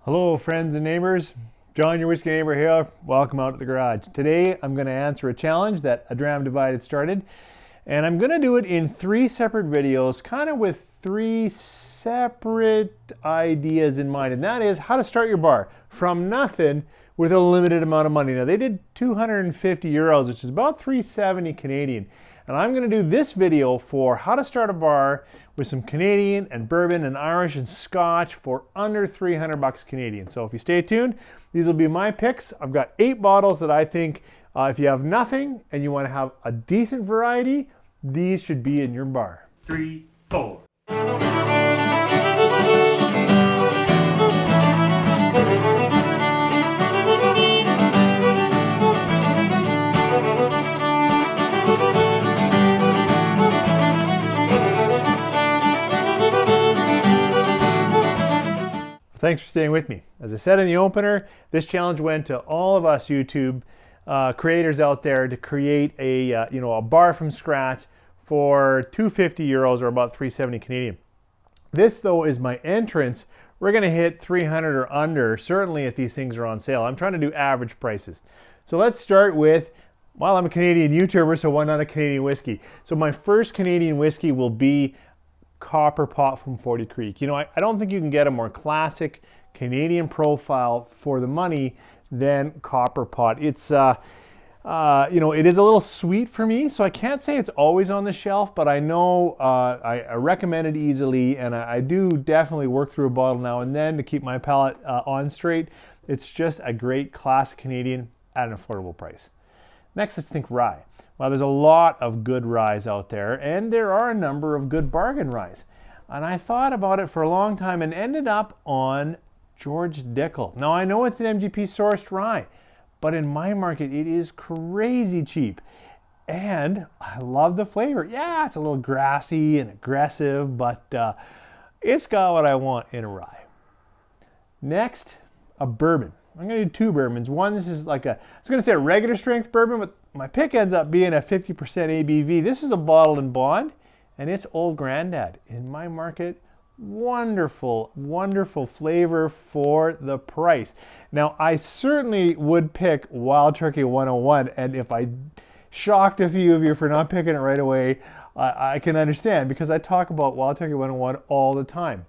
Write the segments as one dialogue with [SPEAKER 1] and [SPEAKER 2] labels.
[SPEAKER 1] Hello friends and neighbors, John your whiskey neighbor here. Welcome out to the garage. Today I'm going to answer a challenge that a Dram Divided started, and I'm going to do it in 3 separate videos, kind of with 3 separate ideas in mind, and that is how to start your bar from nothing with a limited amount of money. Now they did 250 euros, which is about 370 Canadian. And I'm going to do this video for how to start a bar with some Canadian and bourbon and Irish and Scotch for under 300 bucks Canadian. So if you stay tuned, these will be my picks. I've got 8 bottles that I think if you have nothing and you want to have a decent variety, these should be in your bar. 3, 4. Thanks for staying with me. As I said in the opener, this challenge went to all of us YouTube creators out there to create a bar from scratch for 250 euros or about 370 Canadian. This though is my entrance. We're going to hit 300 or under, certainly if these things are on sale. I'm trying to do average prices. So let's start with, well, I'm a Canadian YouTuber, so why not a Canadian whiskey? So my first Canadian whiskey will be Copper Pot from 40 Creek. You know, I don't think you can get a more classic Canadian profile for the money than Copper Pot. It's, it is a little sweet for me, so I can't say it's always on the shelf, but I know I recommend it easily, and I do definitely work through a bottle now and then to keep my palate on straight. It's just a great classic Canadian at an affordable price. Next, let's think rye. Well, there's a lot of good ryes out there, and there are a number of good bargain ryes. And I thought about it for a long time and ended up on George Dickel. Now, I know it's an MGP sourced rye, but in my market, it is crazy cheap. And I love the flavor. Yeah, it's a little grassy and aggressive, but it's got what I want in a rye. Next, a bourbon. I'm going to do 2 bourbons. One, this is like I was going to say a regular strength bourbon, but my pick ends up being a 50% ABV. This is a bottled in bond, and it's Old Grandad. In my market, wonderful, wonderful flavor for the price. Now, I certainly would pick Wild Turkey 101, and if I shocked a few of you for not picking it right away, I can understand, because I talk about Wild Turkey 101 all the time.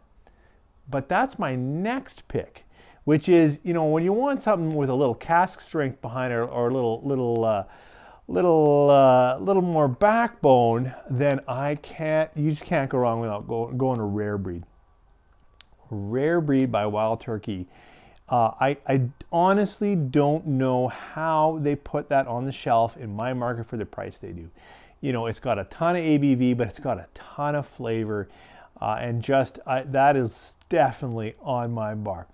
[SPEAKER 1] But that's my next pick, which is, you know, when you want something with a little cask strength behind it, or a little more backbone, then you just can't go wrong without going to Rare Breed. Rare Breed by Wild Turkey. I honestly don't know how they put that on the shelf in my market for the price they do. You know, it's got a ton of ABV, but it's got a ton of flavor, and that is definitely on my bar.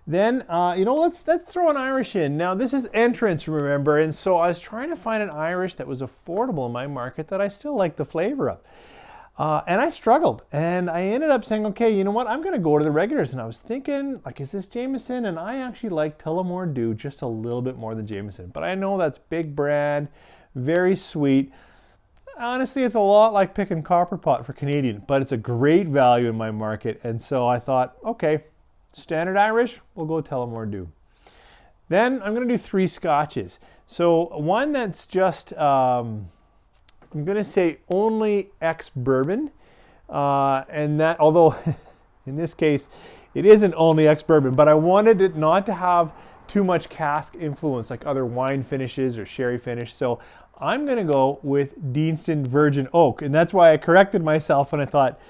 [SPEAKER 1] Then, let's throw an Irish in. Now, this is entrance, remember, and so I was trying to find an Irish that was affordable in my market that I still like the flavor of. And I struggled, and I ended up saying, okay, you know what, I'm going to go to the regulars. And I was thinking, like, is this Jameson? And I actually like Tullamore Dew just a little bit more than Jameson. But I know that's big brand, very sweet. Honestly, it's a lot like picking Copper Pot for Canadian, but it's a great value in my market. And so I thought, okay, standard Irish, we'll go Tullamore Dew. Then I'm going to do 3 Scotches. So one that's just, I'm going to say only ex-bourbon. And that, although in this case, it isn't only ex-bourbon, but I wanted it not to have too much cask influence like other wine finishes or sherry finish. So I'm going to go with Deanston Virgin Oak. And that's why I corrected myself when I thought,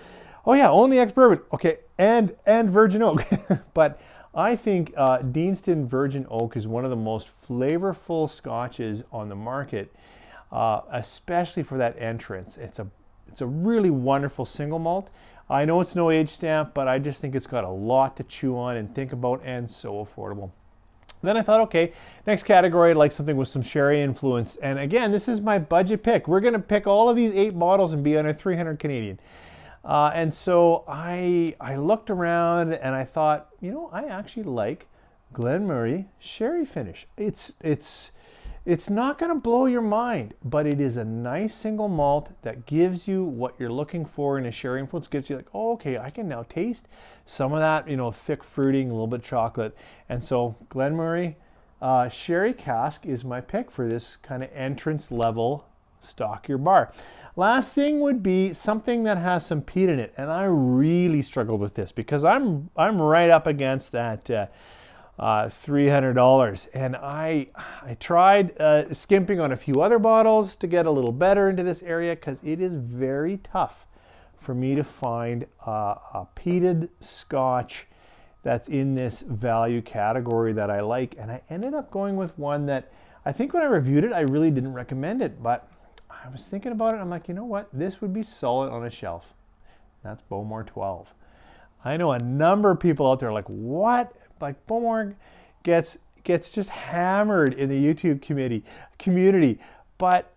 [SPEAKER 1] oh yeah, only ex-bourbon. Okay, and Virgin Oak. But I think Deanston Virgin Oak is one of the most flavorful scotches on the market, especially for that entrance. It's a really wonderful single malt. I know it's no age stamp, but I just think it's got a lot to chew on and think about, and so affordable. Then I thought, okay, next category, I'd like something with some sherry influence. And again, this is my budget pick. We're going to pick all of these 8 bottles and be under 300 Canadian. And so I looked around and I thought, you know, I actually like Glenmurray sherry finish. It's It's not going to blow your mind, but it is a nice single malt that gives you what you're looking for in a sherry influence. Gives you like, oh, okay, I can now taste some of that, you know, thick fruiting, a little bit chocolate. And so Glenmorangie Sherry Cask is my pick for this kind of entrance level stock your bar. Last thing would be something that has some peat in it, and I really struggled with this because I'm right up against that $300, and I tried skimping on a few other bottles to get a little better into this area because it is very tough for me to find a peated Scotch that's in this value category that I like, and I ended up going with one that I think when I reviewed it I really didn't recommend it, but I was thinking about it. I'm like, you know what, this would be solid on a shelf. That's Bowmore 12. I know a number of people out there are like, what? Like Bowmore gets just hammered in the YouTube community, but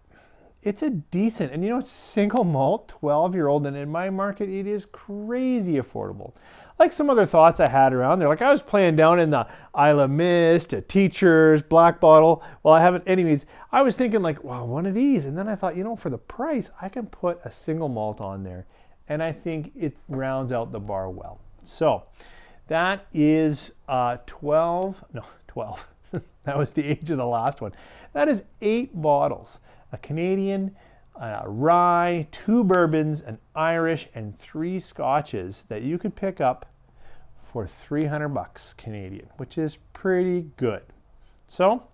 [SPEAKER 1] it's a decent, and you know, it's single malt, 12-year-old, and in my market, it is crazy affordable. Like some other thoughts I had around there, like I was playing down in the Isla Mist, a Teacher's, Black Bottle. Well, I haven't, anyways, I was thinking like, wow, one of these, and then I thought, you know, for the price, I can put a single malt on there, and I think it rounds out the bar well. So, that is 12. That was the age of the last one. That is 8 bottles. A Canadian, rye, 2 bourbons, an Irish, and 3 Scotches that you could pick up for $300 Canadian, which is pretty good. So,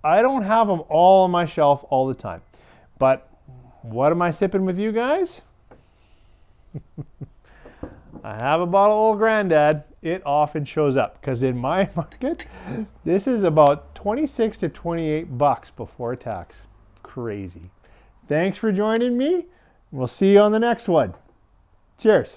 [SPEAKER 1] I don't have them all on my shelf all the time. But what am I sipping with you guys? I have a bottle of Old Grandad. It often shows up because in my market, this is about $26 to $28 before tax. Crazy. Thanks for joining me. We'll see you on the next one. Cheers.